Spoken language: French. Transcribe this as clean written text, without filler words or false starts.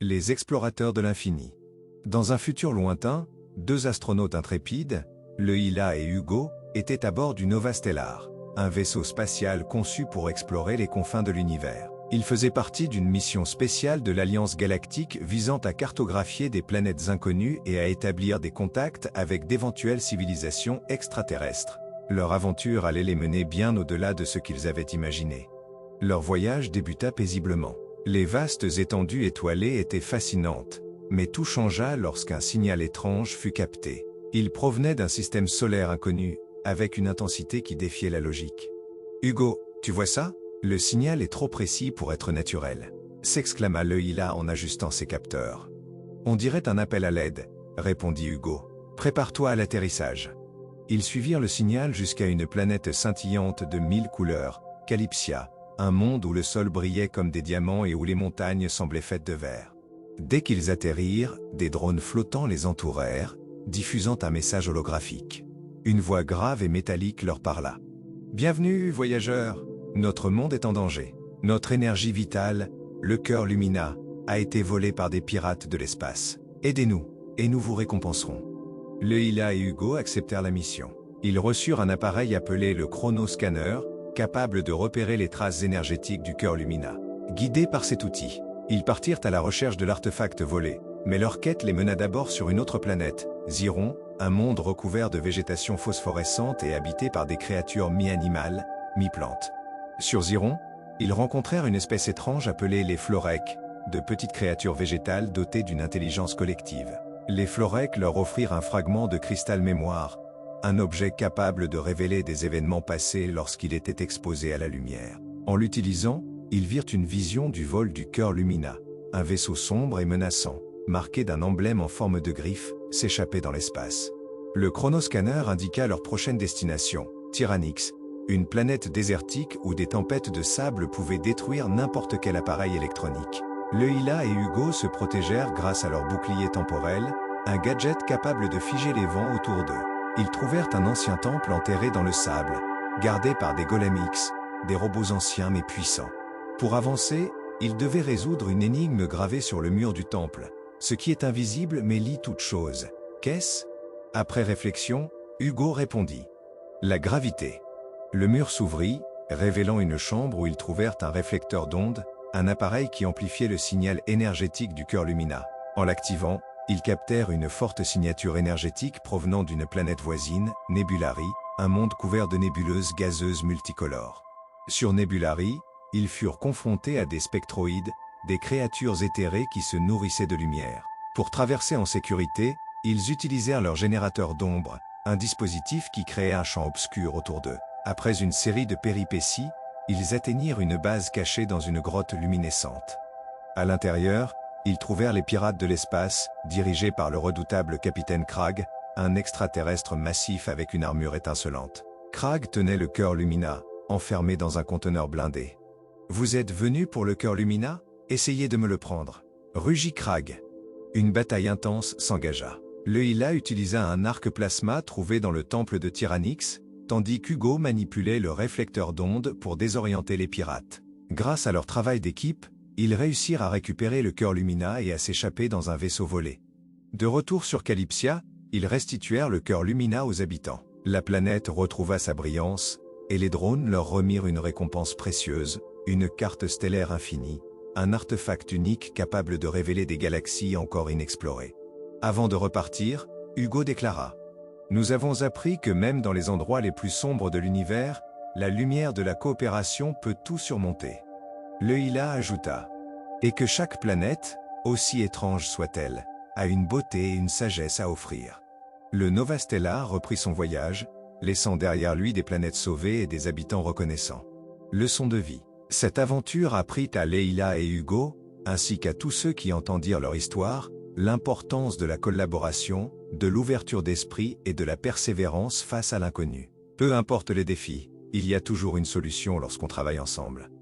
Les explorateurs de l'infini. Dans un futur lointain, deux astronautes intrépides, Leila et Hugo, étaient à bord du Nova Stellar, un vaisseau spatial conçu pour explorer les confins de l'univers. Ils faisaient partie d'une mission spéciale de l'Alliance galactique visant à cartographier des planètes inconnues et à établir des contacts avec d'éventuelles civilisations extraterrestres. Leur aventure allait les mener bien au-delà de ce qu'ils avaient imaginé. Leur voyage débuta paisiblement. Les vastes étendues étoilées étaient fascinantes, mais tout changea lorsqu'un signal étrange fut capté. Il provenait d'un système solaire inconnu, avec une intensité qui défiait la logique. « Hugo, tu vois ça? Le signal est trop précis pour être naturel », s'exclama Leila en ajustant ses capteurs. « On dirait un appel à l'aide », répondit Hugo. « Prépare-toi à l'atterrissage. » Ils suivirent le signal jusqu'à une planète scintillante de 1000 couleurs, Calypsia, un monde où le sol brillait comme des diamants et où les montagnes semblaient faites de verre. Dès qu'ils atterrirent, des drones flottants les entourèrent, diffusant un message holographique. Une voix grave et métallique leur parla. « Bienvenue, voyageurs. Notre monde est en danger. Notre énergie vitale, le cœur Lumina, a été volée par des pirates de l'espace. Aidez-nous, et nous vous récompenserons. » Leila et Hugo acceptèrent la mission. Ils reçurent un appareil appelé le chronoscanner, capable de repérer les traces énergétiques du cœur Lumina. Guidés par cet outil, ils partirent à la recherche de l'artefact volé, mais leur quête les mena d'abord sur une autre planète, Ziron, un monde recouvert de végétation phosphorescente et habité par des créatures mi-animales, mi-plantes. Sur Ziron, ils rencontrèrent une espèce étrange appelée les Floreks, de petites créatures végétales dotées d'une intelligence collective. Les Floreks leur offrirent un fragment de cristal mémoire, un objet capable de révéler des événements passés lorsqu'il était exposé à la lumière. En l'utilisant, ils virent une vision du vol du cœur Lumina, un vaisseau sombre et menaçant, marqué d'un emblème en forme de griffe, s'échapper dans l'espace. Le chronoscanner indiqua leur prochaine destination, Tyrannix, une planète désertique où des tempêtes de sable pouvaient détruire n'importe quel appareil électronique. Leila et Hugo se protégèrent grâce à leur bouclier temporel, un gadget capable de figer les vents autour d'eux. Ils trouvèrent un ancien temple enterré dans le sable, gardé par des golems X, des robots anciens mais puissants. Pour avancer, ils devaient résoudre une énigme gravée sur le mur du temple. Ce qui est invisible mais lie toute chose. Qu'est-ce? Après réflexion, Hugo répondit. La gravité. Le mur s'ouvrit, révélant une chambre où ils trouvèrent un réflecteur d'ondes, un appareil qui amplifiait le signal énergétique du cœur Lumina. En l'activant, ils captèrent une forte signature énergétique provenant d'une planète voisine, Nebulari, un monde couvert de nébuleuses gazeuses multicolores. Sur Nebulari, ils furent confrontés à des spectroïdes, des créatures éthérées qui se nourrissaient de lumière. Pour traverser en sécurité, ils utilisèrent leur générateur d'ombre, un dispositif qui créait un champ obscur autour d'eux. Après une série de péripéties, ils atteignirent une base cachée dans une grotte luminescente. À l'intérieur, ils trouvèrent les pirates de l'espace, dirigés par le redoutable capitaine Krag, un extraterrestre massif avec une armure étincelante. Krag tenait le cœur Lumina, enfermé dans un conteneur blindé. « Vous êtes venus pour le cœur Lumina? Essayez de me le prendre. » rugit Krag. Une bataille intense s'engagea. Leila utilisa un arc plasma trouvé dans le temple de Tyrannix, tandis qu'Hugo manipulait le réflecteur d'ondes pour désorienter les pirates. Grâce à leur travail d'équipe, ils réussirent à récupérer le cœur Lumina et à s'échapper dans un vaisseau volé. De retour sur Calypsia, ils restituèrent le cœur Lumina aux habitants. La planète retrouva sa brillance, et les drones leur remirent une récompense précieuse, une carte stellaire infinie, un artefact unique capable de révéler des galaxies encore inexplorées. Avant de repartir, Hugo déclara « Nous avons appris que même dans les endroits les plus sombres de l'univers, la lumière de la coopération peut tout surmonter. » Leila ajouta « Et que chaque planète, aussi étrange soit-elle, a une beauté et une sagesse à offrir. » Le Nova Stellar reprit son voyage, laissant derrière lui des planètes sauvées et des habitants reconnaissants. Leçon de vie. Cette aventure apprit à Leila et Hugo, ainsi qu'à tous ceux qui entendirent leur histoire, l'importance de la collaboration, de l'ouverture d'esprit et de la persévérance face à l'inconnu. Peu importe les défis, il y a toujours une solution lorsqu'on travaille ensemble.